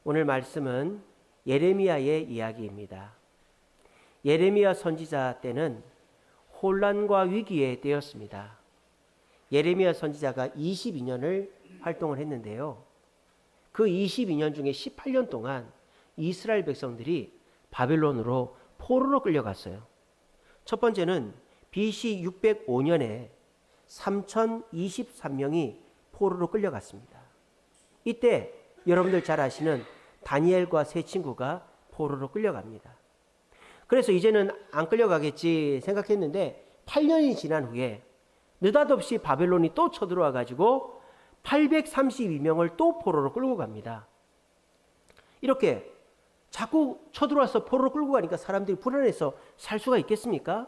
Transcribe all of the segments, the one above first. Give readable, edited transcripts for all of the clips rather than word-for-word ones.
오늘 말씀은 예레미야의 이야기입니다. 예레미야 선지자 때는 혼란과 위기의 때였습니다. 예레미야 선지자가 22년을 활동을 했는데요. 그 22년 중에 18년 동안 이스라엘 백성들이 바벨론으로 포로로 끌려갔어요. 첫 번째는 BC 605년에 3023명이 포로로 끌려갔습니다. 이때 여러분들 잘 아시는 다니엘과 세 친구가 포로로 끌려갑니다. 그래서 이제는 안 끌려가겠지 생각했는데 8년이 지난 후에 느닷없이 바벨론이 또 쳐들어와 가지고 832명을 또 포로로 끌고 갑니다. 이렇게 자꾸 쳐들어와서 포로로 끌고 가니까 사람들이 불안해서 살 수가 있겠습니까?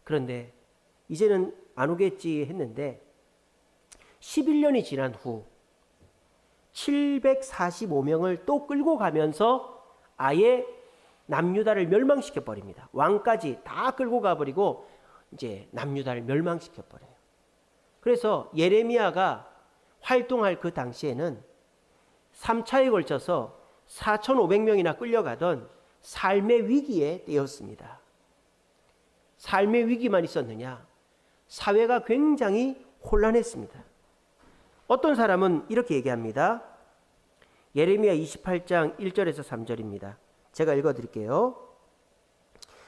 그런데 이제는 안 오겠지 했는데 11년이 지난 후 745명을 또 끌고 가면서 아예 남유다를 멸망시켜 버립니다. 왕까지 다 끌고 가버리고 이제 남유다를 멸망시켜 버려요. 그래서 예레미야가 활동할 그 당시에는 3차에 걸쳐서 4,500명이나 끌려가던 삶의 위기에 때였습니다. 삶의 위기만 있었느냐? 사회가 굉장히 혼란했습니다. 어떤 사람은 이렇게 얘기합니다. 예레미야 28장 1절에서 3절입니다. 제가 읽어드릴게요.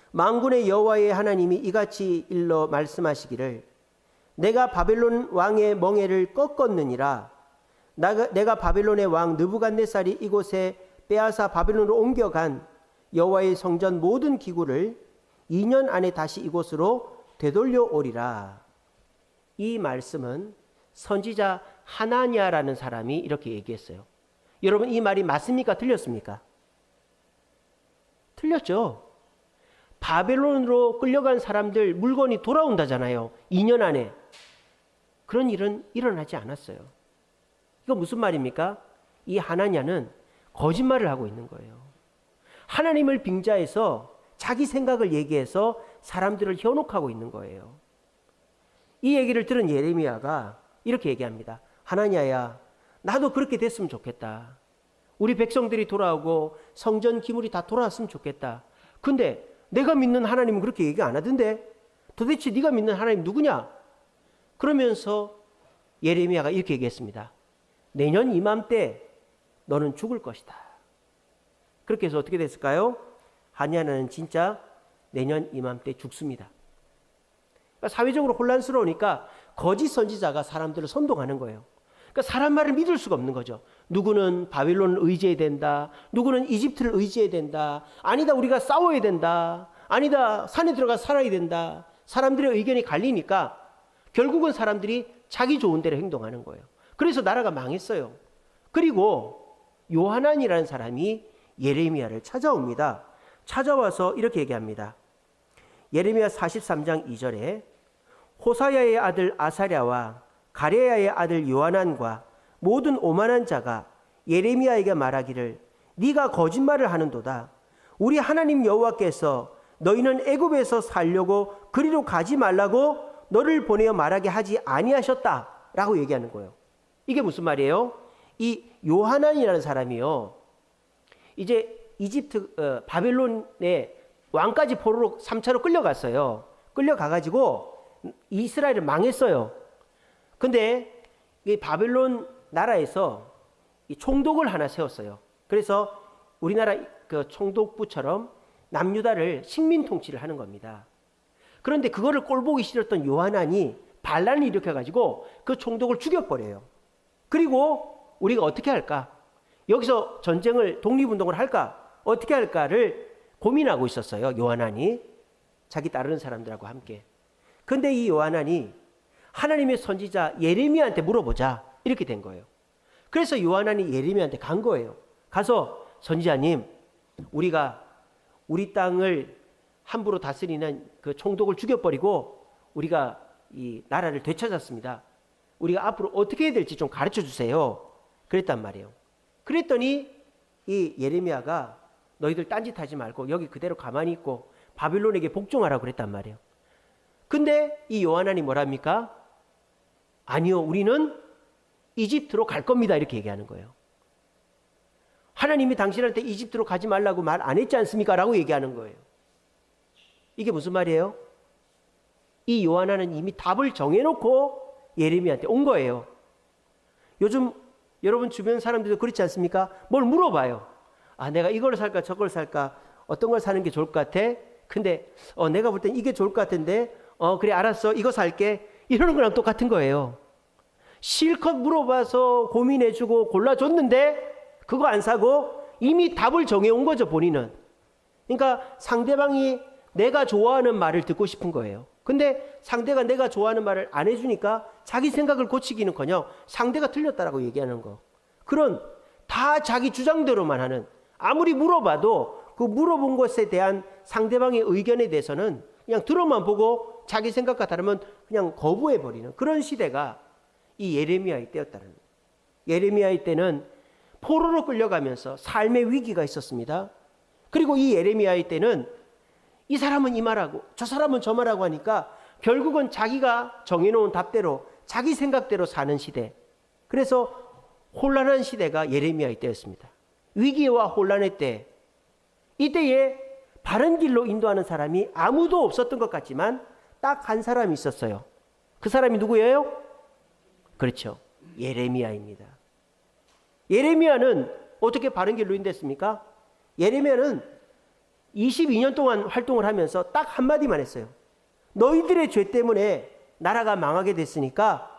만군의 여호와의 하나님이 이같이 일러 말씀하시기를 내가 바벨론 왕의 멍에를 꺾었느니라. 내가 바벨론의 왕 느부갓네살이 이곳에 빼앗아 바벨론으로 옮겨간 여호와의 성전 모든 기구를 2년 안에 다시 이곳으로 되돌려 오리라. 이 말씀은 선지자 하나냐라는 사람이 이렇게 얘기했어요. 여러분, 이 말이 맞습니까? 틀렸습니까? 틀렸죠. 바벨론으로 끌려간 사람들 물건이 돌아온다잖아요. 2년 안에. 그런 일은 일어나지 않았어요. 이거 무슨 말입니까? 이 하나냐는 거짓말을 하고 있는 거예요. 하나님을 빙자해서 자기 생각을 얘기해서 사람들을 현혹하고 있는 거예요. 이 얘기를 들은 예레미야가 이렇게 얘기합니다. 하나냐야, 나도 그렇게 됐으면 좋겠다. 우리 백성들이 돌아오고 성전 기물이 다 돌아왔으면 좋겠다. 근데 내가 믿는 하나님은 그렇게 얘기 안 하던데 도대체 네가 믿는 하나님 누구냐? 그러면서 예레미야가 이렇게 얘기했습니다. 내년 이맘때 너는 죽을 것이다. 그렇게 해서 어떻게 됐을까요? 하나냐는 진짜 내년 이맘때 죽습니다. 그러니까 사회적으로 혼란스러우니까 거짓 선지자가 사람들을 선동하는 거예요. 그러니까 사람 말을 믿을 수가 없는 거죠. 누구는 바빌론을 의지해야 된다. 누구는 이집트를 의지해야 된다. 아니다, 우리가 싸워야 된다. 아니다, 산에 들어가 살아야 된다. 사람들의 의견이 갈리니까 결국은 사람들이 자기 좋은 대로 행동하는 거예요. 그래서 나라가 망했어요. 그리고 요하난이라는 사람이 예레미야를 찾아옵니다. 찾아와서 이렇게 얘기합니다. 예레미야 43장 2절에 호사야의 아들 아사랴와 가레야의 아들 요하난과 모든 오만한 자가 예레미야에게 말하기를 네가 거짓말을 하는도다. 우리 하나님 여호와께서 너희는 애굽에서 살려고 그리로 가지 말라고 너를 보내어 말하게 하지 아니하셨다라고 얘기하는 거예요. 이게 무슨 말이에요? 이 요하난이라는 사람이요, 이제 이집트 바벨론의 왕까지 포로로 3차로 끌려갔어요. 끌려가가지고 이스라엘을 망했어요. 근데 이 바벨론 나라에서 이 총독을 하나 세웠어요. 그래서 우리나라 그 총독부처럼 남유다를 식민 통치를 하는 겁니다. 그런데 그거를 꼴보기 싫었던 요하난이 반란을 일으켜가지고 그 총독을 죽여버려요. 그리고 우리가 어떻게 할까? 여기서 전쟁을, 독립운동을 할까? 어떻게 할까를 고민하고 있었어요. 요하난이 자기 따르는 사람들하고 함께. 근데 이 요하난이 하나님의 선지자 예레미야한테 물어보자 이렇게 된 거예요. 그래서 요하난이 예레미야한테 간 거예요. 가서 선지자님, 우리가 우리 땅을 함부로 다스리는 그 총독을 죽여버리고 우리가 이 나라를 되찾았습니다. 우리가 앞으로 어떻게 해야 될지 좀 가르쳐 주세요. 그랬단 말이에요. 그랬더니 이 예레미야가 너희들 딴짓하지 말고 여기 그대로 가만히 있고 바빌론에게 복종하라고 그랬단 말이에요. 근데 이 요하난이 뭐랍니까? 아니요, 우리는 이집트로 갈 겁니다. 이렇게 얘기하는 거예요. 하나님이 당신한테 이집트로 가지 말라고 말 안 했지 않습니까? 라고 얘기하는 거예요. 이게 무슨 말이에요? 이 요한나는 이미 답을 정해놓고 예레미야한테 온 거예요. 요즘 여러분 주변 사람들도 그렇지 않습니까? 뭘 물어봐요. 아, 내가 이걸 살까 저걸 살까 어떤 걸 사는 게 좋을 것 같아? 근데 내가 볼 땐 이게 좋을 것 같은데 그래 알았어 이거 살게 이러는 거랑 똑같은 거예요. 실컷 물어봐서 고민해주고 골라줬는데 그거 안 사고 이미 답을 정해온 거죠, 본인은. 그러니까 상대방이 내가 좋아하는 말을 듣고 싶은 거예요. 근데 상대가 내가 좋아하는 말을 안 해주니까 자기 생각을 고치기는커녕 상대가 틀렸다라고 얘기하는 거. 그런 다 자기 주장대로만 하는, 아무리 물어봐도 그 물어본 것에 대한 상대방의 의견에 대해서는 그냥 들어만 보고 자기 생각과 다르면 그냥 거부해버리는 그런 시대가 이 예레미야의 때였다는 거예요. 예레미야의 때는 포로로 끌려가면서 삶의 위기가 있었습니다. 그리고 이 예레미야의 때는 이 사람은 이 말하고 저 사람은 저 말하고 하니까 결국은 자기가 정해놓은 답대로 자기 생각대로 사는 시대. 그래서 혼란한 시대가 예레미야의 때였습니다. 위기와 혼란의 때, 이때에 바른 길로 인도하는 사람이 아무도 없었던 것 같지만 딱 한 사람이 있었어요. 그 사람이 누구예요? 그렇죠. 예레미야입니다. 예레미야는 어떻게 바른 길로 인도했습니까? 예레미야는 22년 동안 활동을 하면서 딱 한마디만 했어요. 너희들의 죄 때문에 나라가 망하게 됐으니까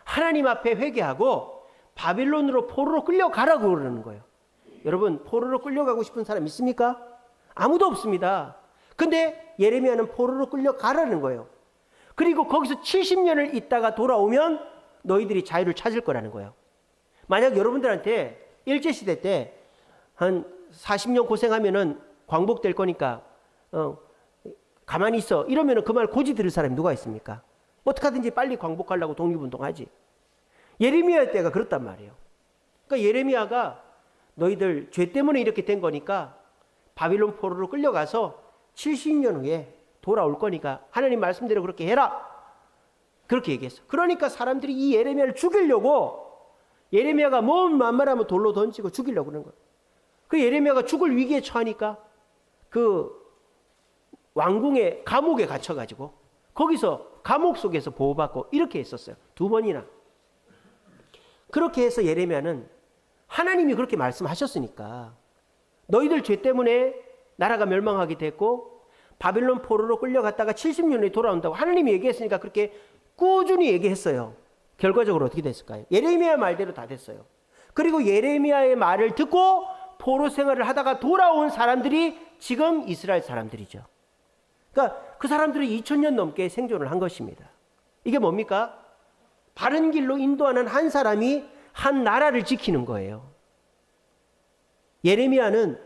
하나님 앞에 회개하고 바빌론으로 포로로 끌려가라고 그러는 거예요. 여러분, 포로로 끌려가고 싶은 사람 있습니까? 아무도 없습니다. 근데 예레미야는 포로로 끌려가라는 거예요. 그리고 거기서 70년을 있다가 돌아오면 너희들이 자유를 찾을 거라는 거예요. 만약 여러분들한테 일제시대 때 한 40년 고생하면은 광복될 거니까 가만히 있어 이러면은 그 말 고지 들을 사람이 누가 있습니까? 어떻게 하든지 빨리 광복하려고 독립운동하지. 예레미야 때가 그렇단 말이에요. 그러니까 예레미야가 너희들 죄 때문에 이렇게 된 거니까 바빌론 포로로 끌려가서 70년 후에 돌아올 거니까 하나님 말씀대로 그렇게 해라. 그렇게 얘기했어. 그러니까 사람들이 이 예레미야를 죽이려고, 예레미야가 뭔 말하면 돌로 던지고 죽이려고 그러는 거예요. 그 예레미야가 죽을 위기에 처하니까 그 왕궁의 감옥에 갇혀가지고 거기서 감옥 속에서 보호받고 이렇게 했었어요. 2번이나. 그렇게 해서 예레미야는 하나님이 그렇게 말씀하셨으니까 너희들 죄 때문에 나라가 멸망하게 됐고 바빌론 포로로 끌려갔다가 70년에 돌아온다고 하나님이 얘기했으니까 그렇게 꾸준히 얘기했어요. 결과적으로 어떻게 됐을까요? 예레미야 말대로 다 됐어요. 그리고 예레미야의 말을 듣고 포로 생활을 하다가 돌아온 사람들이 지금 이스라엘 사람들이죠. 그러니까 그 사람들이 2000년 넘게 생존을 한 것입니다. 이게 뭡니까? 바른 길로 인도하는 한 사람이 한 나라를 지키는 거예요. 예레미야는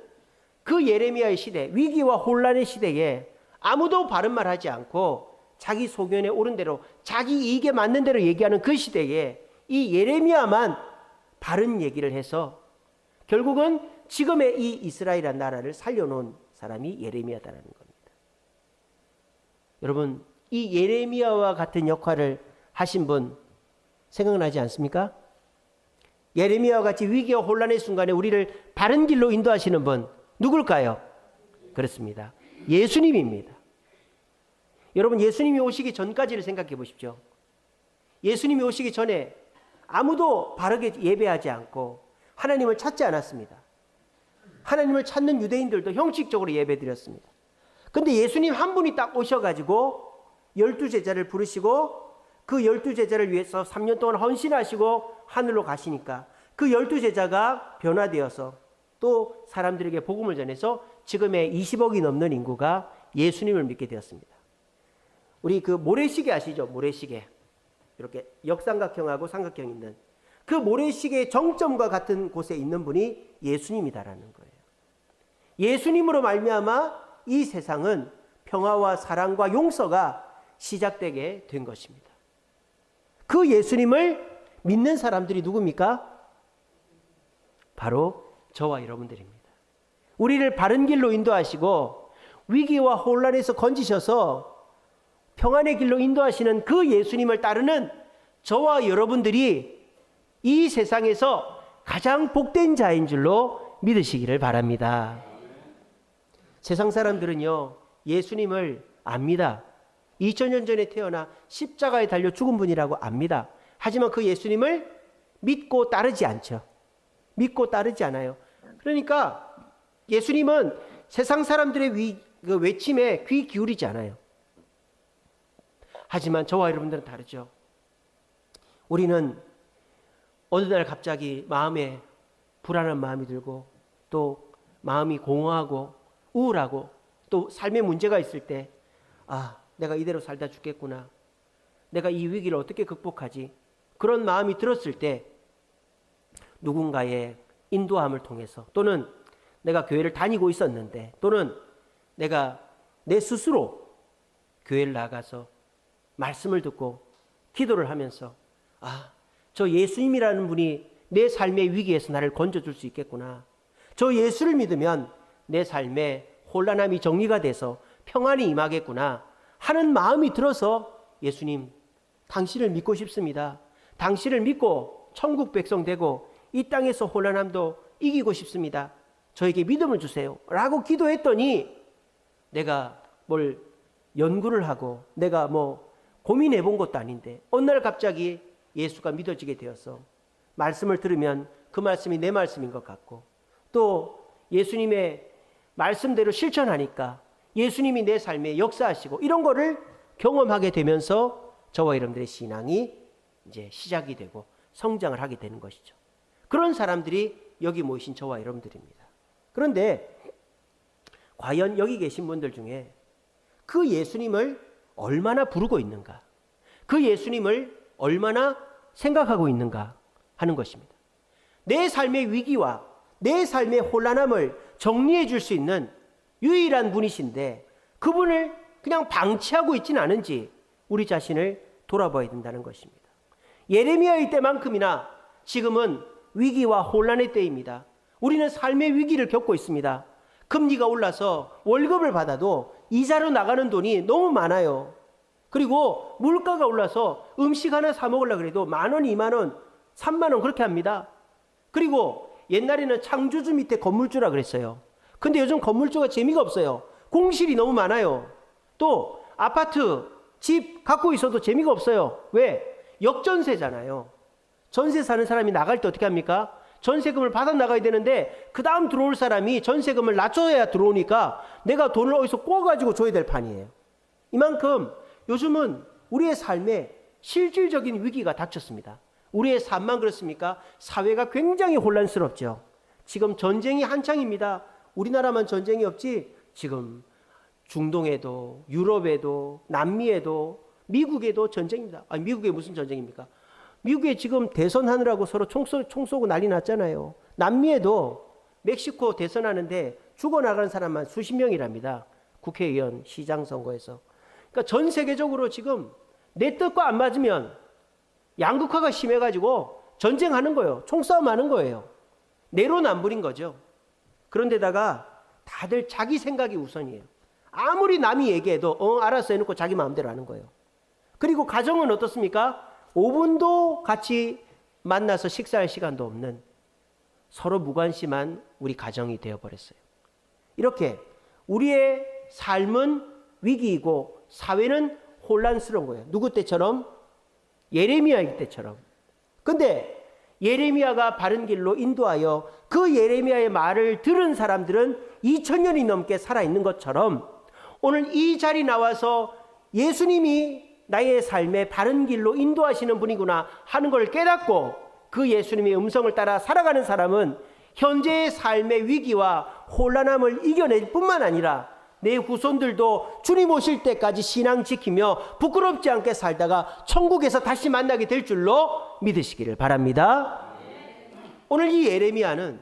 그 예레미야의 시대, 위기와 혼란의 시대에 아무도 바른 말 하지 않고 자기 소견에 옳은 대로 자기 이익에 맞는 대로 얘기하는 그 시대에 이 예레미야만 바른 얘기를 해서 결국은 지금의 이 이스라엘이라는 나라를 살려놓은 사람이 예레미야다라는 겁니다. 여러분, 이 예레미야와 같은 역할을 하신 분 생각나지 않습니까? 예레미야와 같이 위기와 혼란의 순간에 우리를 바른 길로 인도하시는 분 누굴까요? 그렇습니다. 예수님입니다. 여러분, 예수님이 오시기 전까지를 생각해 보십시오. 예수님이 오시기 전에 아무도 바르게 예배하지 않고 하나님을 찾지 않았습니다. 하나님을 찾는 유대인들도 형식적으로 예배드렸습니다. 근데 예수님 한 분이 딱 오셔가지고 12제자를 부르시고 그 12제자를 위해서 3년 동안 헌신하시고 하늘로 가시니까 그 12제자가 변화되어서 또 사람들에게 복음을 전해서 지금의 20억이 넘는 인구가 예수님을 믿게 되었습니다. 우리 그 모래시계 아시죠? 모래시계. 이렇게 역삼각형하고 삼각형 있는 그 모래시계의 정점과 같은 곳에 있는 분이 예수님이다라는 거예요. 예수님으로 말미암아 이 세상은 평화와 사랑과 용서가 시작되게 된 것입니다. 그 예수님을 믿는 사람들이 누굽니까? 바로 저와 여러분들입니다. 우리를 바른 길로 인도하시고 위기와 혼란에서 건지셔서 평안의 길로 인도하시는 그 예수님을 따르는 저와 여러분들이 이 세상에서 가장 복된 자인 줄로 믿으시기를 바랍니다. 세상 사람들은요, 예수님을 압니다. 2000년 전에 태어나 십자가에 달려 죽은 분이라고 압니다. 하지만 그 예수님을 믿고 따르지 않죠. 믿고 따르지 않아요. 그러니까 예수님은 세상 사람들의 외침에 귀 기울이지 않아요. 하지만 저와 여러분들은 다르죠. 우리는 어느 날 갑자기 마음에 불안한 마음이 들고 또 마음이 공허하고 우울하고 또 삶에 문제가 있을 때 내가 이대로 살다 죽겠구나. 내가 이 위기를 어떻게 극복하지? 그런 마음이 들었을 때 누군가의 인도함을 통해서 또는 내가 교회를 다니고 있었는데 또는 내가 내 스스로 교회를 나가서 말씀을 듣고 기도를 하면서 저 예수님이라는 분이 내 삶의 위기에서 나를 건져줄 수 있겠구나. 저 예수를 믿으면 내 삶에 혼란함이 정리가 돼서 평안이 임하겠구나 하는 마음이 들어서 예수님, 당신을 믿고 싶습니다. 당신을 믿고 천국 백성 되고 이 땅에서 혼란함도 이기고 싶습니다. 저에게 믿음을 주세요. 라고 기도했더니 내가 뭘 연구를 하고 내가 뭐 고민해 본 것도 아닌데 어느 날 갑자기 예수가 믿어지게 되어서 말씀을 들으면 그 말씀이 내 말씀인 것 같고 또 예수님의 말씀대로 실천하니까 예수님이 내 삶에 역사하시고 이런 거를 경험하게 되면서 저와 여러분들의 신앙이 이제 시작이 되고 성장을 하게 되는 것이죠. 그런 사람들이 여기 모이신 저와 여러분들입니다. 그런데 과연 여기 계신 분들 중에 그 예수님을 얼마나 부르고 있는가? 그 예수님을 얼마나 생각하고 있는가 하는 것입니다. 내 삶의 위기와 내 삶의 혼란함을 정리해 줄 수 있는 유일한 분이신데 그분을 그냥 방치하고 있지는 않은지 우리 자신을 돌아봐야 된다는 것입니다. 예레미야의 때만큼이나 지금은 위기와 혼란의 때입니다. 우리는 삶의 위기를 겪고 있습니다. 금리가 올라서 월급을 받아도 이자로 나가는 돈이 너무 많아요. 그리고 물가가 올라서 음식 하나 사 먹으려고 해도 10,000원, 20,000원, 30,000원 그렇게 합니다. 그리고 옛날에는 창조주 밑에 건물주라 그랬어요. 근데 요즘 건물주가 재미가 없어요. 공실이 너무 많아요. 또 아파트, 집 갖고 있어도 재미가 없어요. 왜? 역전세잖아요. 전세 사는 사람이 나갈 때 어떻게 합니까? 전세금을 받아 나가야 되는데 그 다음 들어올 사람이 전세금을 낮춰야 들어오니까 내가 돈을 어디서 꼬아가지고 줘야 될 판이에요. 이만큼 요즘은 우리의 삶에 실질적인 위기가 닥쳤습니다. 우리의 삶만 그렇습니까? 사회가 굉장히 혼란스럽죠. 지금 전쟁이 한창입니다. 우리나라만 전쟁이 없지 지금 중동에도 유럽에도 남미에도 미국에도 전쟁입니다. 미국에 무슨 전쟁입니까? 미국에 지금 대선하느라고 서로 총 쏘고 난리 났잖아요. 남미에도 멕시코 대선하는데 죽어나가는 사람만 수십 명이랍니다. 국회의원, 시장 선거에서. 그러니까 전 세계적으로 지금 내 뜻과 안 맞으면 양극화가 심해가지고 전쟁하는 거예요. 총싸움하는 거예요. 내로남불인 거죠. 그런데다가 다들 자기 생각이 우선이에요. 아무리 남이 얘기해도 알았어 해놓고 자기 마음대로 하는 거예요. 그리고 가정은 어떻습니까? 5분도 같이 만나서 식사할 시간도 없는 서로 무관심한 우리 가정이 되어버렸어요. 이렇게 우리의 삶은 위기이고 사회는 혼란스러운 거예요. 누구 때처럼? 예레미야일 때처럼. 근데 예레미야가 바른 길로 인도하여 그 예레미야의 말을 들은 사람들은 2000년이 넘게 살아있는 것처럼 오늘 이 자리 나와서 예수님이 나의 삶에 바른 길로 인도하시는 분이구나 하는 걸 깨닫고 그 예수님의 음성을 따라 살아가는 사람은 현재의 삶의 위기와 혼란함을 이겨낼 뿐만 아니라 내 후손들도 주님 오실 때까지 신앙 지키며 부끄럽지 않게 살다가 천국에서 다시 만나게 될 줄로 믿으시기를 바랍니다. 오늘 이 예레미야는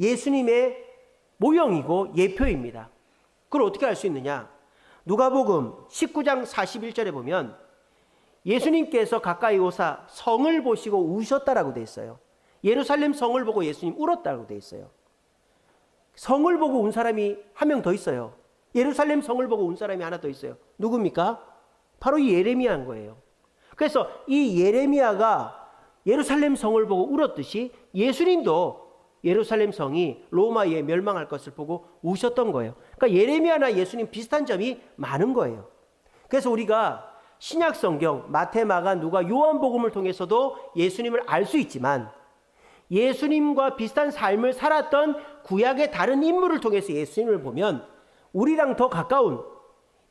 예수님의 모형이고 예표입니다. 그걸 어떻게 알 수 있느냐? 누가복음 19장 41절에 보면 예수님께서 가까이 오사 성을 보시고 우셨다라고 돼 있어요. 예루살렘 성을 보고 예수님 울었다고 돼 있어요. 성을 보고 운 사람이 한 명 더 있어요. 예루살렘 성을 보고 운 사람이 하나 더 있어요. 누굽니까? 바로 이 예레미야인 거예요. 그래서 이 예레미야가 예루살렘 성을 보고 울었듯이 예수님도 예루살렘 성이 로마에 멸망할 것을 보고 우셨던 거예요. 그러니까 예레미야나 예수님 비슷한 점이 많은 거예요. 그래서 우리가 신약 성경 마태, 마가, 누가, 요한복음을 통해서도 예수님을 알 수 있지만 예수님과 비슷한 삶을 살았던 구약의 다른 인물을 통해서 예수님을 보면 우리랑 더 가까운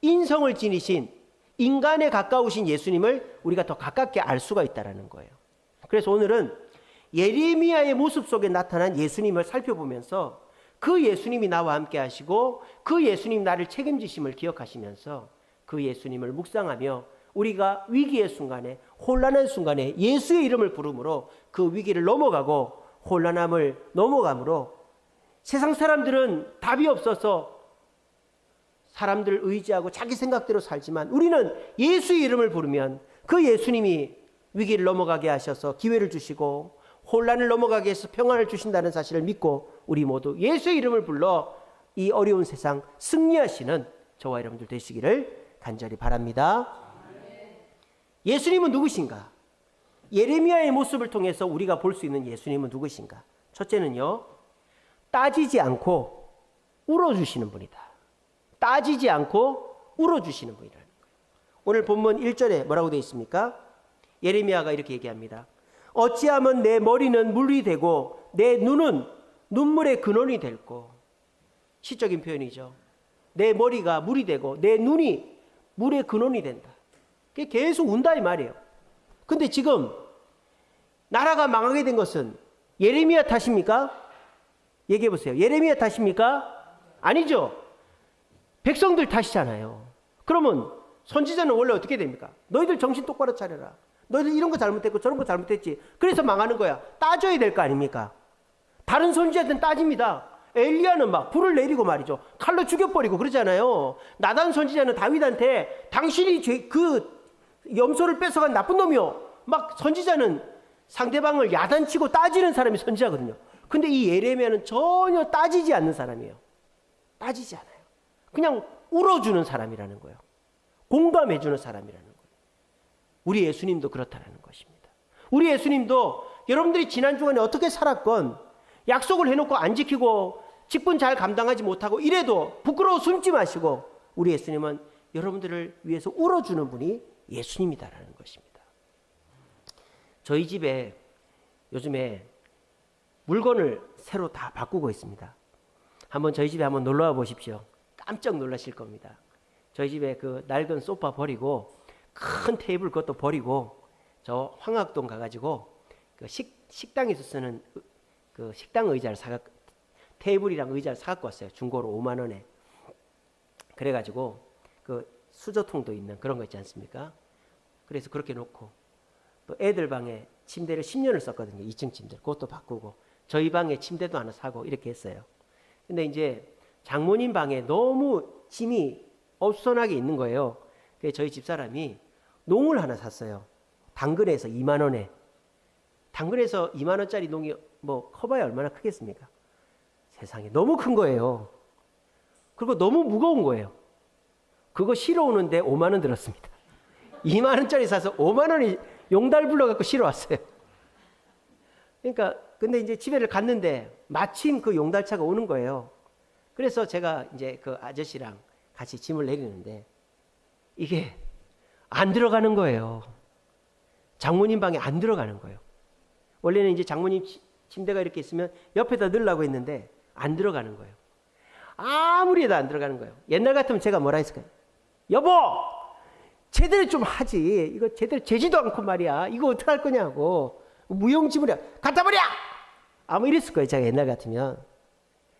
인성을 지니신 인간에 가까우신 예수님을 우리가 더 가깝게 알 수가 있다는 거예요. 그래서 오늘은 예레미야의 모습 속에 나타난 예수님을 살펴보면서 그 예수님이 나와 함께 하시고 그 예수님 나를 책임지심을 기억하시면서 그 예수님을 묵상하며 우리가 위기의 순간에 혼란한 순간에 예수의 이름을 부름으로 그 위기를 넘어가고 혼란함을 넘어감으로 세상 사람들은 답이 없어서 사람들을 의지하고 자기 생각대로 살지만 우리는 예수의 이름을 부르면 그 예수님이 위기를 넘어가게 하셔서 기회를 주시고 혼란을 넘어가게 해서 평안을 주신다는 사실을 믿고 우리 모두 예수의 이름을 불러 이 어려운 세상 승리하시는 저와 여러분들 되시기를 간절히 바랍니다. 예수님은 누구신가? 예레미야의 모습을 통해서 우리가 볼 수 있는 예수님은 누구신가? 첫째는요, 따지지 않고 울어주시는 분이다. 따지지 않고 울어주시는 분이라는 거예요. 오늘 본문 1절에 뭐라고 되어 있습니까? 예레미야가 이렇게 얘기합니다. 어찌하면 내 머리는 물이 되고 내 눈은 눈물의 근원이 될꼬. 시적인 표현이죠. 내 머리가 물이 되고 내 눈이 물의 근원이 된다. 계속 운다 이 말이에요. 근데 지금 나라가 망하게 된 것은 예레미야 탓입니까? 얘기해 보세요. 예레미야 탓입니까? 아니죠. 백성들 탓이잖아요. 그러면 선지자는 원래 어떻게 됩니까? 너희들 정신 똑바로 차려라. 너희들 이런 거 잘못했고 저런 거 잘못했지. 그래서 망하는 거야. 따져야 될 거 아닙니까? 다른 선지자들은 따집니다. 엘리야는 막 불을 내리고 말이죠. 칼로 죽여버리고 그러잖아요. 나단 선지자는 다윗한테 당신이 그 염소를 뺏어간 나쁜 놈이요. 막 선지자는 상대방을 야단치고 따지는 사람이 선지자거든요. 근데 이 예레미야는 전혀 따지지 않는 사람이에요. 따지지 않아요. 그냥 울어주는 사람이라는 거예요. 공감해주는 사람이라는 거예요. 우리 예수님도 그렇다는 것입니다. 우리 예수님도 여러분들이 지난 주간에 어떻게 살았건 약속을 해놓고 안 지키고 직분 잘 감당하지 못하고 이래도 부끄러워 숨지 마시고 우리 예수님은 여러분들을 위해서 울어주는 분이 예수님이다라는 것입니다. 저희 집에 요즘에 물건을 새로 다 바꾸고 있습니다. 한번 저희 집에 한번 놀러와 보십시오. 깜짝 놀라실 겁니다. 저희 집에 그 낡은 소파 버리고 큰 테이블 그것도 버리고 저 황학동 가가지고 그 식당에서 쓰는 그 식당 의자를 테이블이랑 의자를 사갖고 왔어요. 중고로 5만 원에. 그래가지고 그 수저통도 있는 그런 거 있지 않습니까? 그래서 그렇게 놓고 또 애들 방에 침대를 10년을 썼거든요. 2층 침대. 그것도 바꾸고 저희 방에 침대도 하나 사고 이렇게 했어요. 근데 이제 장모님 방에 너무 짐이 어수선하게 있는 거예요. 그래서 저희 집사람이 농을 하나 샀어요. 당근에서 2만 원에. 당근에서 2만 원짜리 농이 뭐 커봐야 얼마나 크겠습니까? 세상에 너무 큰 거예요. 그리고 너무 무거운 거예요. 그거 실어오는데 5만 원 들었습니다. 2만 원짜리 사서 5만 원이 용달 불러갖고 실어왔어요. 그러니까 근데 이제 집에를 갔는데 마침 그 용달차가 오는 거예요. 그래서 제가 이제 그 아저씨랑 같이 짐을 내리는데 이게 안 들어가는 거예요. 장모님 방에 안 들어가는 거예요. 원래는 이제 장모님 침대가 이렇게 있으면 옆에다 넣으려고 했는데 안 들어가는 거예요. 아무리 해도 안 들어가는 거예요. 옛날 같으면 제가 뭐라 했을까요? 여보! 제대로 좀 하지. 이거 제대로 재지도 않고 말이야. 이거 어떡할 거냐고. 무용지물이야. 갖다 버려! 아마 이랬을 거예요. 제가 옛날 같으면.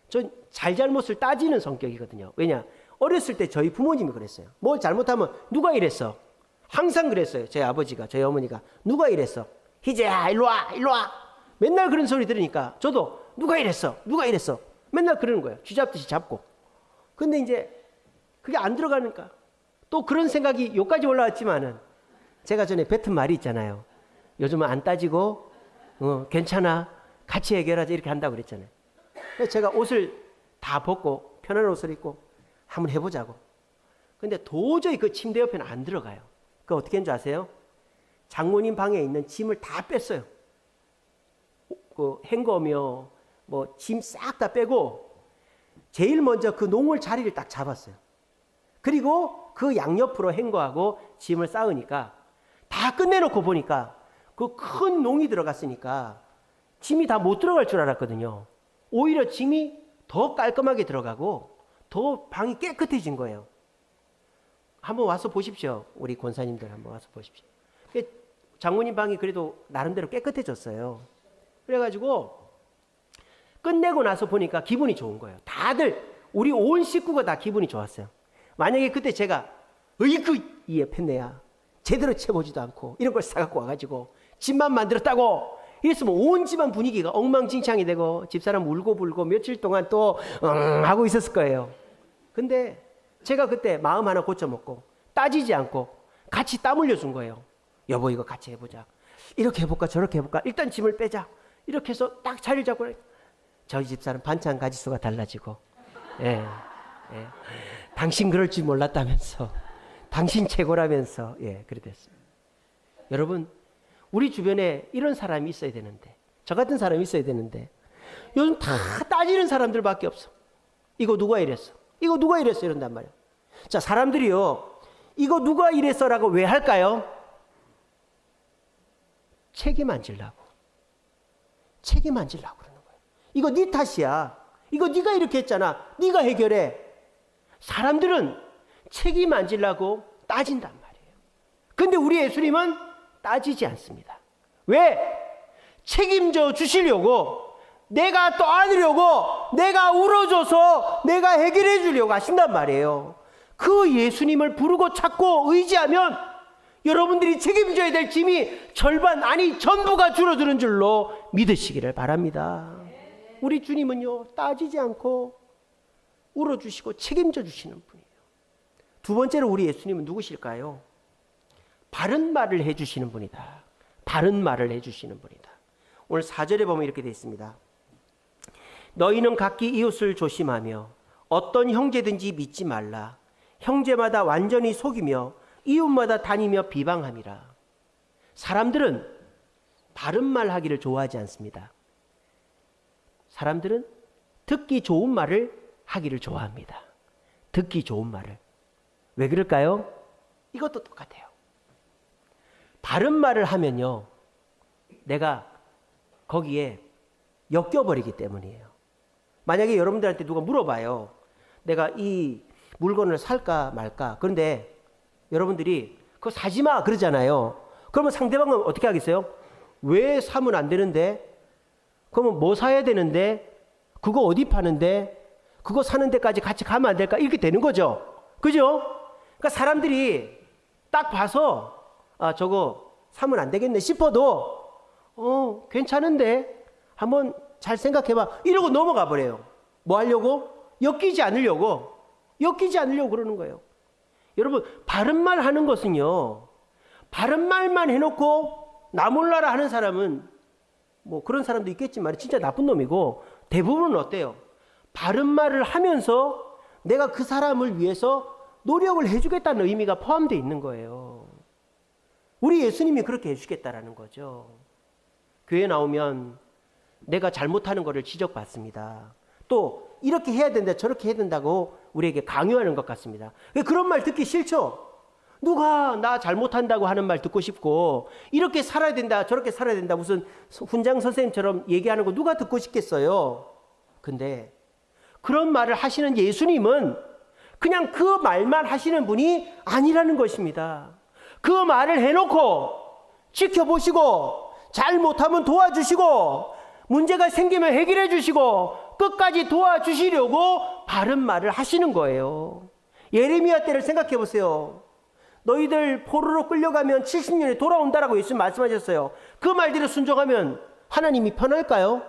전 잘잘못을 따지는 성격이거든요. 왜냐? 어렸을 때 저희 부모님이 그랬어요. 뭘 잘못하면 누가 이랬어? 항상 그랬어요. 저희 아버지가, 저희 어머니가. 누가 이랬어? 희재야, 일로 와, 일로 와. 맨날 그런 소리 들으니까 저도 누가 이랬어? 누가 이랬어? 맨날 그러는 거예요. 쥐잡듯이 잡고. 근데 이제 그게 안 들어가니까 또 그런 생각이 여기까지 올라왔지만은 제가 전에 뱉은 말이 있잖아요. 요즘은 안 따지고 괜찮아. 같이 해결하자 이렇게 한다고 그랬잖아요. 그래서 제가 옷을 다 벗고 편한 옷을 입고 한번 해보자고. 근데 도저히 그 침대 옆에는 안 들어가요. 그거 어떻게 했는지 아세요? 장모님 방에 있는 짐을 다 뺐어요. 그 행거며 뭐 짐 싹 다 빼고 제일 먼저 그 농을 자리를 딱 잡았어요. 그리고 그 양옆으로 행거하고 짐을 쌓으니까 다 끝내놓고 보니까 그 큰 농이 들어갔으니까 짐이 다 못 들어갈 줄 알았거든요. 오히려 짐이 더 깔끔하게 들어가고 더 방이 깨끗해진 거예요. 한번 와서 보십시오. 우리 권사님들 한번 와서 보십시오. 장모님 방이 그래도 나름대로 깨끗해졌어요. 그래가지고 끝내고 나서 보니까 기분이 좋은 거예요. 다들 우리 온 식구가 다 기분이 좋았어요. 만약에 그때 제가 어이구 이 옆에내야 제대로 채보지도 않고 이런 걸 사갖고 와가지고 집만 만들었다고 이랬으면 온 집안 분위기가 엉망진창이 되고 집사람 울고 불고 며칠 동안 또 하고 있었을 거예요. 근데 제가 그때 마음 하나 고쳐먹고 따지지 않고 같이 땀 흘려준 거예요. 여보 이거 같이 해보자. 이렇게 해볼까 저렇게 해볼까. 일단 짐을 빼자. 이렇게 해서 딱 자리를 잡고 저희 집사람 반찬 가지수가 달라지고 예. 당신 그럴 줄 몰랐다면서 당신 최고라면서 그래 됐습니다. 여러분 우리 주변에 이런 사람이 있어야 되는데 저 같은 사람이 있어야 되는데 요즘 다 따지는 사람들밖에 없어. 이거 누가 이랬어? 이거 누가 이랬어? 이런단 말이야. 자 사람들이요 이거 누가 이랬어라고 왜 할까요? 책임 안 지려고 그러는 거예요. 이거 네 탓이야. 이거 네가 이렇게 했잖아. 네가 해결해. 사람들은 책임 안 지려고 따진단 말이에요. 근데 우리 예수님은 따지지 않습니다. 왜? 책임져 주시려고 내가 또 안으려고 내가 울어줘서 내가 해결해 주려고 하신단 말이에요. 그 예수님을 부르고 찾고 의지하면 여러분들이 책임져야 될 짐이 절반 아니 전부가 줄어드는 줄로 믿으시기를 바랍니다. 우리 주님은요 따지지 않고 울어주시고 책임져 주시는 분이에요. 두 번째로 우리 예수님은 누구실까요? 바른 말을 해주시는 분이다. 바른 말을 해주시는 분이다. 오늘 4절에 보면 이렇게 되어 있습니다. 너희는 각기 이웃을 조심하며 어떤 형제든지 믿지 말라. 형제마다 완전히 속이며 이웃마다 다니며 비방함이라. 사람들은 바른 말 하기를 좋아하지 않습니다. 사람들은 듣기 좋은 말을 하기를 좋아합니다. 듣기 좋은 말을. 왜 그럴까요? 이것도 똑같아요. 바른 말을 하면요 내가 거기에 엮여버리기 때문이에요. 만약에 여러분들한테 누가 물어봐요. 내가 이 물건을 살까 말까. 그런데 여러분들이 그거 사지 마 그러잖아요. 그러면 상대방은 어떻게 하겠어요? 왜 사면 안 되는데? 그러면 뭐 사야 되는데? 그거 어디 파는데? 그거 사는 데까지 같이 가면 안 될까? 이렇게 되는 거죠. 그죠? 그러니까 사람들이 딱 봐서 아 저거 사면 안 되겠네 싶어도 괜찮은데 한번 잘 생각해봐 이러고 넘어가 버려요. 뭐 하려고? 엮이지 않으려고 그러는 거예요. 여러분 바른 말 하는 것은요 바른 말만 해놓고 나 몰라라 하는 사람은 뭐 그런 사람도 있겠지만 진짜 나쁜 놈이고 대부분은 어때요? 바른 말을 하면서 내가 그 사람을 위해서 노력을 해주겠다는 의미가 포함되어 있는 거예요. 우리 예수님이 그렇게 해주겠다라는 거죠. 교회 나오면 내가 잘못하는 것을 지적받습니다. 또 이렇게 해야 된다 저렇게 해야 된다고 우리에게 강요하는 것 같습니다. 그런 말 듣기 싫죠? 누가 나 잘못한다고 하는 말 듣고 싶고 이렇게 살아야 된다 저렇게 살아야 된다 무슨 훈장 선생님처럼 얘기하는 거 누가 듣고 싶겠어요? 근데 그런 말을 하시는 예수님은 그냥 그 말만 하시는 분이 아니라는 것입니다. 그 말을 해놓고 지켜보시고 잘못하면 도와주시고 문제가 생기면 해결해 주시고 끝까지 도와주시려고 바른 말을 하시는 거예요. 예레미야 때를 생각해 보세요. 너희들 포로로 끌려가면 70년에 돌아온다라고 예수님 말씀하셨어요. 그 말대로 순종하면 하나님이 편할까요?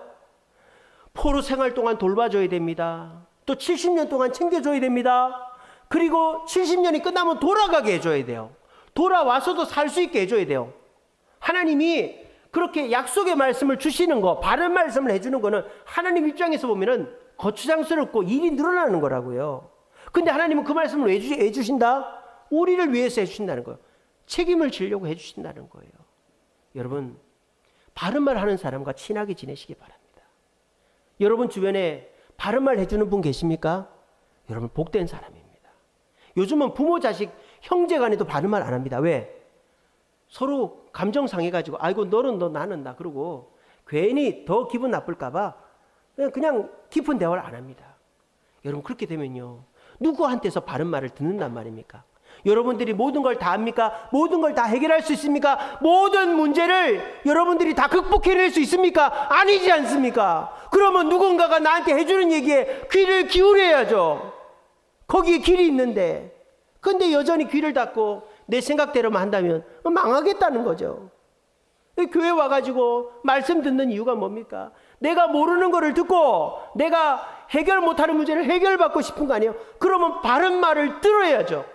포로 생활 동안 돌봐줘야 됩니다. 또 70년 동안 챙겨줘야 됩니다. 그리고 70년이 끝나면 돌아가게 해줘야 돼요. 돌아와서도 살 수 있게 해줘야 돼요. 하나님이 그렇게 약속의 말씀을 주시는 거, 바른 말씀을 해주는 거는 하나님 입장에서 보면은 거추장스럽고 일이 늘어나는 거라고요. 근데 하나님은 그 말씀을 왜 해주신다? 우리를 위해서 해주신다는 거예요. 책임을 지려고 해주신다는 거예요. 여러분, 바른 말 하는 사람과 친하게 지내시기 바랍니다. 여러분 주변에 바른 말 해주는 분 계십니까? 여러분 복된 사람입니다. 요즘은 부모 자식 형제 간에도 바른 말 안 합니다. 왜? 서로 감정 상해가지고 아이고 너는 너 나는 나 그러고 괜히 더 기분 나쁠까 봐 그냥 깊은 대화를 안 합니다. 여러분 그렇게 되면요 누구한테서 바른 말을 듣는단 말입니까? 여러분들이 모든 걸 다 합니까? 모든 걸 다 해결할 수 있습니까? 모든 문제를 여러분들이 다 극복해낼 수 있습니까? 아니지 않습니까? 그러면 누군가가 나한테 해주는 얘기에 귀를 기울여야죠. 거기에 길이 있는데. 근데 여전히 귀를 닫고 내 생각대로만 한다면 망하겠다는 거죠. 교회 와가지고 말씀 듣는 이유가 뭡니까? 내가 모르는 거를 듣고 내가 해결 못하는 문제를 해결받고 싶은 거 아니에요? 그러면 바른 말을 들어야죠.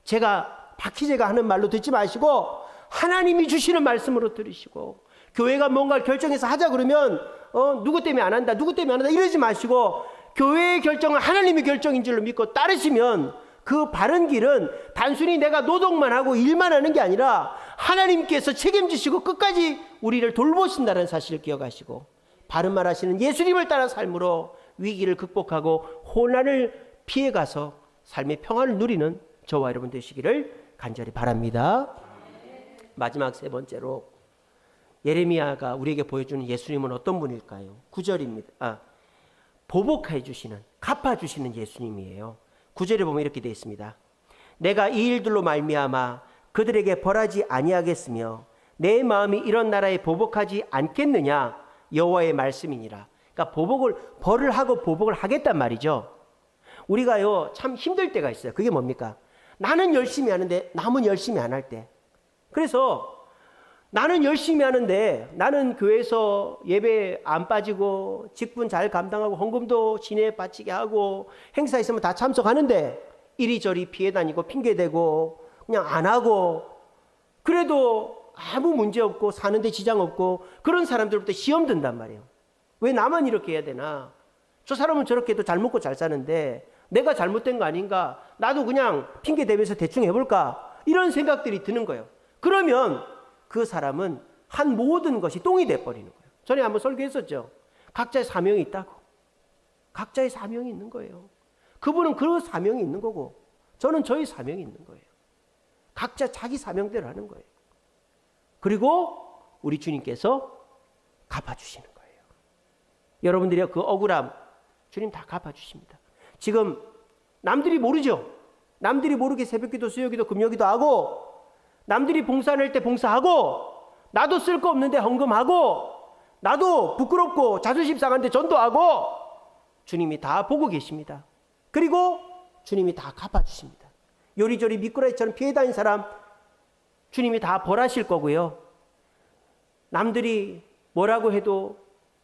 제가 박희재가 하는 말로 듣지 마시고 하나님이 주시는 말씀으로 들으시고, 교회가 뭔가를 결정해서 하자 그러면 누구 때문에 안 한다 누구 때문에 안 한다 이러지 마시고 교회의 결정은 하나님의 결정인 줄로 믿고 따르시면 그 바른 길은 단순히 내가 노동만 하고 일만 하는 게 아니라 하나님께서 책임지시고 끝까지 우리를 돌보신다는 사실을 기억하시고 바른 말 하시는 예수님을 따라 삶으로 위기를 극복하고 혼란을 피해가서 삶의 평안을 누리는 저와 여러분 되시기를 간절히 바랍니다. 마지막 세 번째로 예레미야가 우리에게 보여주는 예수님은 어떤 분일까요? 9절입니다. 보복해 주시는, 갚아주시는 예수님이에요. 9절에 보면 이렇게 되어 있습니다. 내가 이 일들로 말미암아 그들에게 벌하지 아니하겠으며 내 마음이 이런 나라에 보복하지 않겠느냐 여호와의 말씀이니라. 그러니까 벌을 하고 보복을 하겠단 말이죠. 우리가요 참 힘들 때가 있어요. 그게 뭡니까? 나는 열심히 하는데 남은 열심히 안 할 때. 그래서 나는 열심히 하는데 나는 교회에서 예배 안 빠지고 직분 잘 감당하고 헌금도 시내에 바치게 하고 행사 있으면 다 참석하는데 이리저리 피해 다니고 핑계대고 그냥 안 하고 그래도 아무 문제 없고 사는데 지장 없고 그런 사람들부터 시험 든단 말이에요. 왜 나만 이렇게 해야 되나? 저 사람은 저렇게 해도 잘 먹고 잘 사는데 내가 잘못된 거 아닌가? 나도 그냥 핑계대면서 대충 해볼까? 이런 생각들이 드는 거예요. 그러면 그 사람은 한 모든 것이 똥이 돼버리는 거예요. 전에 한번 설교했었죠. 각자의 사명이 있다고. 각자의 사명이 있는 거예요. 그분은 그 사명이 있는 거고 저는 저의 사명이 있는 거예요. 각자 자기 사명대로 하는 거예요. 그리고 우리 주님께서 갚아주시는 거예요. 여러분들이 그 억울함 주님 다 갚아주십니다. 지금 남들이 모르죠. 남들이 모르게 새벽기도 수요기도 금요기도 하고 남들이 봉사할 때 봉사하고 나도 쓸 거 없는데 헌금하고 나도 부끄럽고 자존심 상한데 전도하고 주님이 다 보고 계십니다. 그리고 주님이 다 갚아주십니다. 요리조리 미꾸라지처럼 피해 다닌 사람 주님이 다 벌하실 거고요. 남들이 뭐라고 해도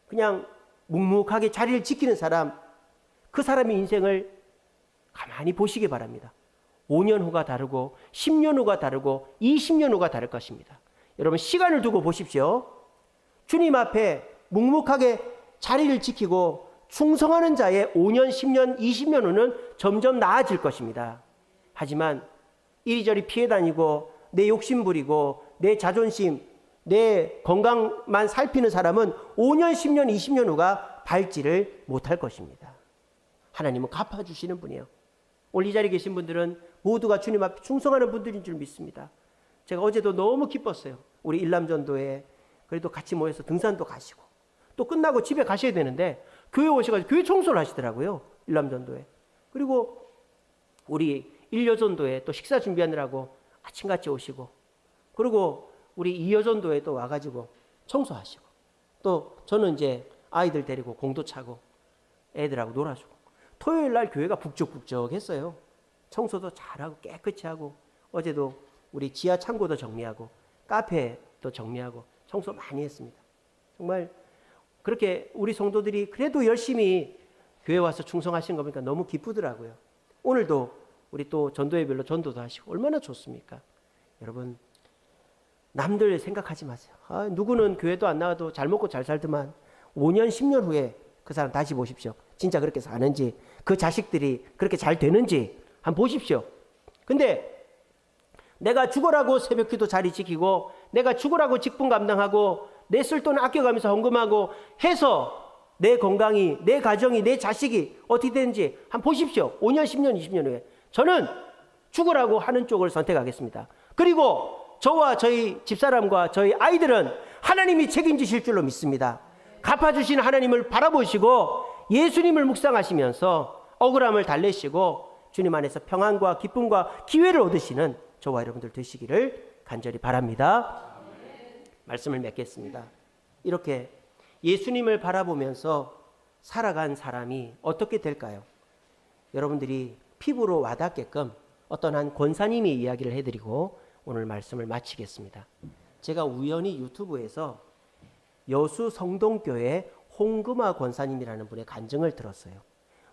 그냥 묵묵하게 자리를 지키는 사람, 그 사람의 인생을 가만히 보시기 바랍니다. 5년 후가 다르고 10년 후가 다르고 20년 후가 다를 것입니다. 여러분 시간을 두고 보십시오. 주님 앞에 묵묵하게 자리를 지키고 충성하는 자의 5년, 10년, 20년 후는 점점 나아질 것입니다. 하지만 이리저리 피해 다니고 내 욕심 부리고 내 자존심, 내 건강만 살피는 사람은 5년, 10년, 20년 후가 밟지를 못할 것입니다. 하나님은 갚아주시는 분이에요. 오늘 이 자리에 계신 분들은 모두가 주님 앞에 충성하는 분들인 줄 믿습니다. 제가 어제도 너무 기뻤어요. 우리 일남전도에 그래도 같이 모여서 등산도 가시고 또 끝나고 집에 가셔야 되는데 교회 오셔가지고 교회 청소를 하시더라고요. 일남전도에. 그리고 우리 일여전도에 또 식사 준비하느라고 아침같이 오시고 그리고 우리 이여전도에 또 와가지고 청소하시고 또 저는 이제 아이들 데리고 공도 차고 애들하고 놀아주고 토요일 날 교회가 북적북적했어요. 청소도 잘하고 깨끗이 하고 어제도 우리 지하 창고도 정리하고 카페도 정리하고 청소 많이 했습니다. 정말 그렇게 우리 성도들이 그래도 열심히 교회 와서 충성하신 거 보니까 너무 기쁘더라고요. 오늘도 우리 또 전도회별로 전도도 하시고 얼마나 좋습니까? 여러분 남들 생각하지 마세요. 누구는 교회도 안 나와도 잘 먹고 잘 살더만 5년 10년 후에 그 사람 다시 보십시오. 진짜 그렇게 사는지 그 자식들이 그렇게 잘 되는지 한번 보십시오. 근데 내가 죽으라고 새벽기도 자리 지키고 내가 죽으라고 직분 감당하고 내 쓸 돈 아껴가면서 헌금하고 해서 내 건강이, 내 가정이, 내 자식이 어떻게 되는지 한번 보십시오. 5년, 10년, 20년 후에. 저는 죽으라고 하는 쪽을 선택하겠습니다. 그리고 저와 저희 집사람과 저희 아이들은 하나님이 책임지실 줄로 믿습니다. 갚아주신 하나님을 바라보시고 예수님을 묵상하시면서 억울함을 달래시고 주님 안에서 평안과 기쁨과 기회를 얻으시는 저와 여러분들 되시기를 간절히 바랍니다. 말씀을 맺겠습니다. 이렇게 예수님을 바라보면서 살아간 사람이 어떻게 될까요? 여러분들이 피부로 와닿게끔 어떤 한 권사님이 이야기를 해드리고 오늘 말씀을 마치겠습니다. 제가 우연히 유튜브에서 여수 성동교회 홍금아 권사님이라는 분의 간증을 들었어요.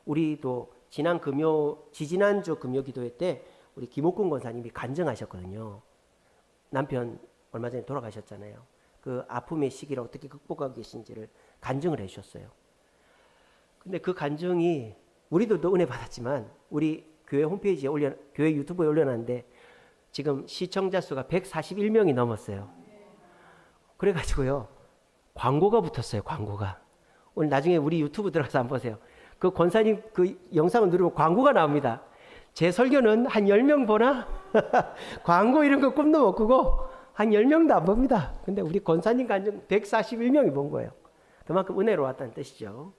우리도 지지난주 금요 기도회 때 우리 김옥근 권사님이 간증하셨거든요. 남편 얼마 전에 돌아가셨잖아요. 그 아픔의 시기를 어떻게 극복하고 계신지를 간증을 해주셨어요. 근데 그 간증이 우리도 은혜 받았지만 우리 교회 홈페이지에 교회 유튜브에 올려놨는데 지금 시청자 수가 141명이 넘었어요. 그래가지고요 광고가 붙었어요. 광고가. 오늘 나중에 우리 유튜브 들어가서 한번 보세요. 그 권사님 그 영상을 누르면 광고가 나옵니다. 제 설교는 한 10명 보나? 광고 이런 거 꿈도 못 꾸고 한 10명도 안 봅니다. 근데 우리 권사님 간증 141명이 본 거예요. 그만큼 은혜로웠다는 뜻이죠.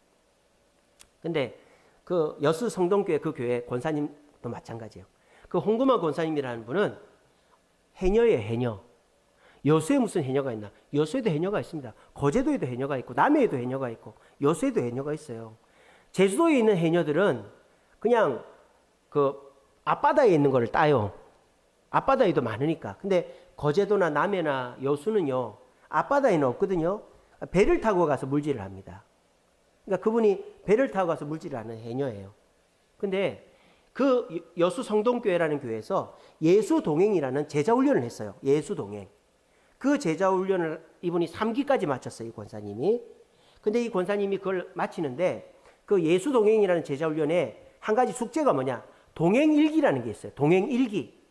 근데 그 여수 성동교회 그 교회 권사님도 마찬가지예요. 그 홍금아 권사님이라는 분은 해녀예요. 해녀. 여수에 무슨 해녀가 있나? 여수에도 해녀가 있습니다. 거제도에도 해녀가 있고 남해에도 해녀가 있고 여수에도 해녀가 있어요. 제주도에 있는 해녀들은 그냥 그 앞바다에 있는 거를 따요. 앞바다에도 많으니까. 근데 거제도나 남해나 여수는요 앞바다에는 없거든요. 배를 타고 가서 물질을 합니다. 그러니까 그분이 배를 타고 가서 물질을 하는 해녀예요. 근데 그 여수 성동교회라는 교회에서 예수동행이라는 제자훈련을 했어요. 예수동행. 그 제자훈련을 이분이 3기까지 마쳤어요. 이 권사님이. 근데 이 권사님이 그걸 마치는데 그 예수동행이라는 제자훈련에 한 가지 숙제가 뭐냐? 동행일기라는 게 있어요. 동행일기.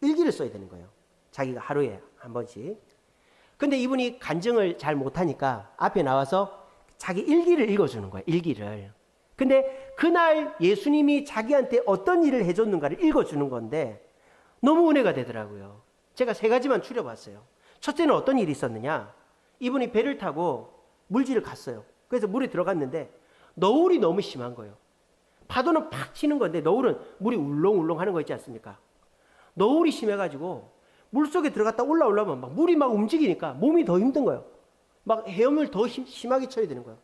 일기를 써야 되는 거예요. 자기가 하루에 한 번씩. 근데 이분이 간증을 잘 못하니까 앞에 나와서 자기 일기를 읽어주는 거예요. 일기를. 근데 그날 예수님이 자기한테 어떤 일을 해줬는가를 읽어주는 건데 너무 은혜가 되더라고요. 제가 3가지만 추려봤어요. 첫째는 어떤 일이 있었느냐. 이분이 배를 타고 물질을 갔어요. 그래서 물에 들어갔는데 너울이 너무 심한 거예요. 파도는 팍 치는 건데 너울은 물이 울렁울렁 하는 거 있지 않습니까? 너울이 심해가지고 물속에 들어갔다 올라오려면 막 물이 막 움직이니까 몸이 더 힘든 거예요. 막 헤엄을 더 심하게 쳐야 되는 거예요.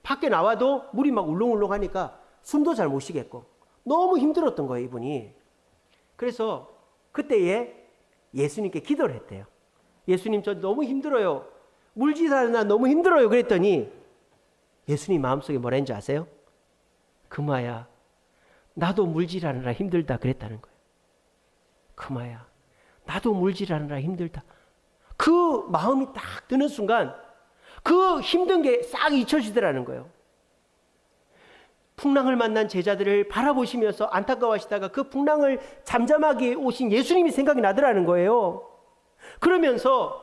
밖에 나와도 물이 막 울렁울렁 하니까 숨도 잘 못 쉬겠고 너무 힘들었던 거예요, 이분이. 그래서 그때에 예수님께 기도를 했대요. 예수님, 저 너무 힘들어요. 물질하느라 너무 힘들어요. 그랬더니 예수님 마음속에 뭐라 했는지 아세요? 금아야, 나도 물질하느라 힘들다 그랬다는 거예요. 금아야, 나도 물질하느라 힘들다. 그 마음이 딱 드는 순간 그 힘든 게 싹 잊혀지더라는 거예요. 풍랑을 만난 제자들을 바라보시면서 안타까워하시다가 그 풍랑을 잠잠하게 오신 예수님이 생각이 나더라는 거예요. 그러면서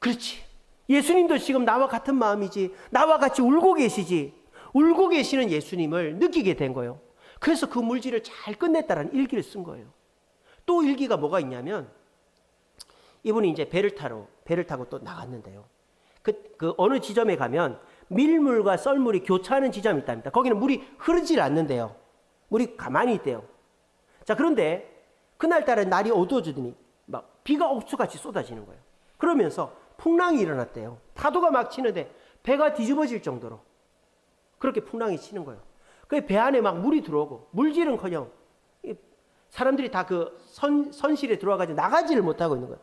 그렇지, 예수님도 지금 나와 같은 마음이지, 나와 같이 울고 계시지, 울고 계시는 예수님을 느끼게 된 거예요. 그래서 그 물질을 잘 끝냈다라는 일기를 쓴 거예요. 또 일기가 뭐가 있냐면 이분이 이제 배를 타고 또 나갔는데요. 그 어느 지점에 가면 밀물과 썰물이 교차하는 지점이 있답니다. 거기는 물이 흐르질 않는데요. 물이 가만히 있대요. 자, 그런데 그날따라 날이 어두워지더니 막 비가 옥수같이 쏟아지는 거예요. 그러면서 풍랑이 일어났대요. 파도가 막 치는데 배가 뒤집어질 정도로 그렇게 풍랑이 치는 거예요. 그 배 안에 막 물이 들어오고 물질은커녕 사람들이 다 그 선실에 들어와가지고 나가지를 못하고 있는 거예요.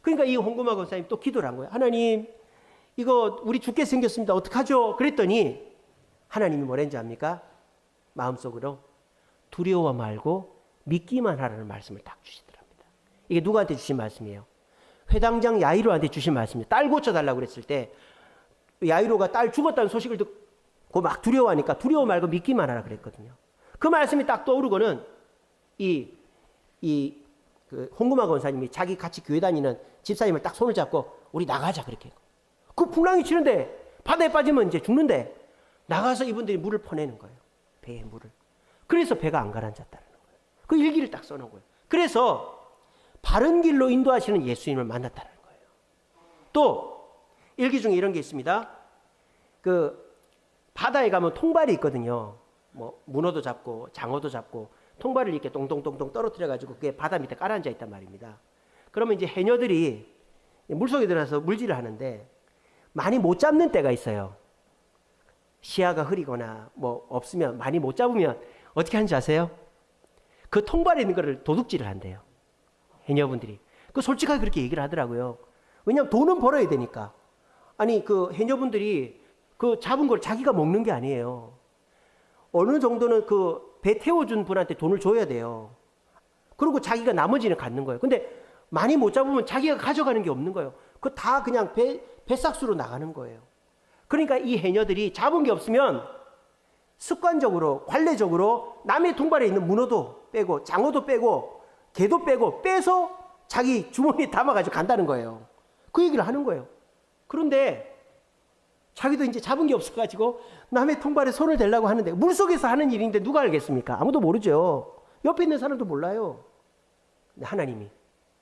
그러니까 이 홍금아 권사님 또 기도를 한 거예요. 하나님, 이거 우리 죽게 생겼습니다. 어떡하죠? 그랬더니 하나님이 뭐랬는지 압니까? 마음속으로 두려워 말고 믿기만 하라는 말씀을 딱 주시더랍니다. 이게 누구한테 주신 말씀이에요? 회당장 야이로한테 주신 말씀이에요. 딸 고쳐달라고 그랬을 때 야이로가 딸 죽었다는 소식을 듣고 막 두려워하니까 두려워 말고 믿기만 하라 그랬거든요. 그 말씀이 딱 떠오르고는 그 홍금아 권사님이 자기 같이 교회 다니는 집사님을 딱 손을 잡고 우리 나가자 그렇게. 그 풍랑이 치는데 바다에 빠지면 이제 죽는데 나가서 이분들이 물을 퍼내는 거예요. 배에 물을. 그래서 배가 안 가라앉았다는 거예요. 그 일기를 딱 써놓은 거예요. 그래서 바른 길로 인도하시는 예수님을 만났다는 거예요. 또 일기 중에 이런 게 있습니다. 그 바다에 가면 통발이 있거든요. 뭐 문어도 잡고 장어도 잡고 통발을 이렇게 동동동동 떨어뜨려 가지고 그게 바다 밑에 깔아앉아 있단 말입니다. 그러면 이제 해녀들이 물속에 들어가서 물질을 하는데 많이 못 잡는 때가 있어요. 시야가 흐리거나 뭐 없으면 많이 못 잡으면 어떻게 하는지 아세요? 그 통발에 있는 거를 도둑질을 한대요. 해녀분들이. 그 솔직하게 그렇게 얘기를 하더라고요. 왜냐하면 돈은 벌어야 되니까. 아니 그 해녀분들이 그 잡은 걸 자기가 먹는 게 아니에요. 어느 정도는 그 배 태워준 분한테 돈을 줘야 돼요. 그리고 자기가 나머지는 갖는 거예요. 근데 많이 못 잡으면 자기가 가져가는 게 없는 거예요. 그거 다 그냥 배삭수로 나가는 거예요. 그러니까 이 해녀들이 잡은 게 없으면 습관적으로 관례적으로 남의 통발에 있는 문어도 빼고 장어도 빼고 개도 빼고 빼서 자기 주머니에 담아가지고 간다는 거예요. 그 얘기를 하는 거예요. 그런데 자기도 이제 잡은 게 없어가지고 남의 통발에 손을 대려고 하는데 물속에서 하는 일인데 누가 알겠습니까? 아무도 모르죠. 옆에 있는 사람도 몰라요. 근데 하나님이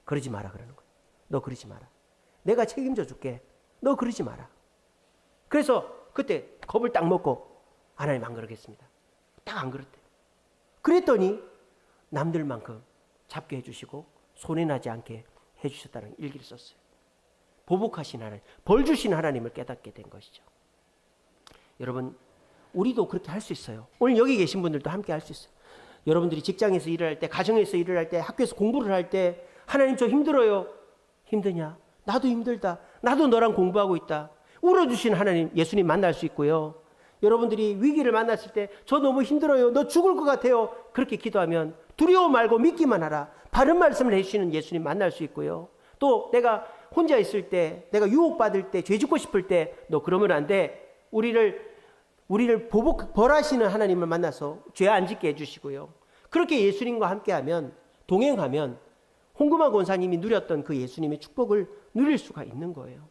그러지 마라 그러는 거예요. 너 그러지 마라. 내가 책임져 줄게. 너 그러지 마라. 그래서 그때 겁을 딱 먹고 하나님 안 그러겠습니다. 딱 안 그랬대요. 그랬더니 남들만큼 잡게 해주시고 손해 나지 않게 해주셨다는 일기를 썼어요. 보복하신 하나님, 벌 주신 하나님을 깨닫게 된 것이죠. 여러분, 우리도 그렇게 할 수 있어요. 오늘 여기 계신 분들도 함께 할 수 있어요. 여러분들이 직장에서 일을 할 때, 가정에서 일을 할 때, 학교에서 공부를 할 때 하나님 저 힘들어요. 힘드냐? 나도 힘들다. 나도 너랑 공부하고 있다. 울어주신 하나님, 예수님 만날 수 있고요. 여러분들이 위기를 만났을 때 저 너무 힘들어요. 너 죽을 것 같아요. 그렇게 기도하면 두려워 말고 믿기만 하라. 바른 말씀을 해주시는 예수님 만날 수 있고요. 또 내가 혼자 있을 때, 내가 유혹받을 때, 죄 짓고 싶을 때 너 그러면 안 돼. 우리를 벌하시는 하나님을 만나서 죄 안 짓게 해주시고요. 그렇게 예수님과 함께하면, 동행하면 홍금화 권사님이 누렸던 그 예수님의 축복을 누릴 수가 있는 거예요.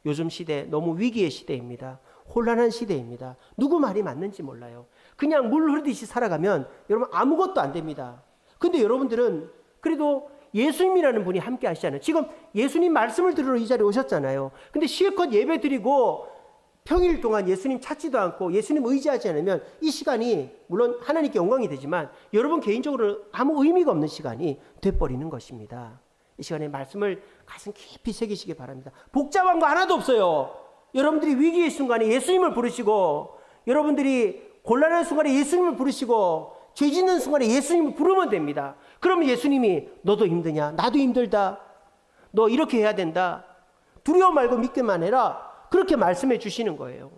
요즘 시대 너무 위기의 시대입니다. 혼란한 시대입니다. 누구 말이 맞는지 몰라요. 그냥 물 흐르듯이 살아가면 여러분 아무것도 안 됩니다. 근데 여러분들은 그래도 예수님이라는 분이 함께 하시잖아요. 지금 예수님 말씀을 들으러 이 자리에 오셨잖아요. 근데 실컷 예배 드리고 평일 동안 예수님 찾지도 않고 예수님 의지하지 않으면 이 시간이 물론 하나님께 영광이 되지만 여러분 개인적으로 아무 의미가 없는 시간이 돼버리는 것입니다. 이 시간에 말씀을 가슴 깊이 새기시기 바랍니다. 복잡한 거 하나도 없어요. 여러분들이 위기의 순간에 예수님을 부르시고, 여러분들이 곤란한 순간에 예수님을 부르시고, 죄 짓는 순간에 예수님을 부르면 됩니다. 그러면 예수님이 너도 힘드냐? 나도 힘들다. 너 이렇게 해야 된다. 두려워 말고 믿기만 해라. 그렇게 말씀해 주시는 거예요.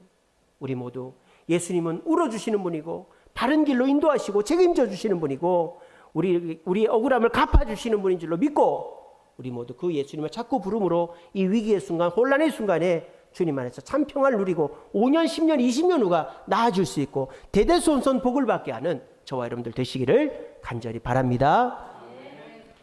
우리 모두 예수님은 울어주시는 분이고 바른 길로 인도하시고 책임져 주시는 분이고 우리의 억울함을 갚아주시는 분인 줄로 믿고 우리 모두 그 예수님을 자꾸 부름으로 이 위기의 순간, 혼란의 순간에 주님 안에서 참 평안을 누리고 5년, 10년, 20년 후가 나아질 수 있고 대대손손 복을 받게 하는 저와 여러분들 되시기를 간절히 바랍니다.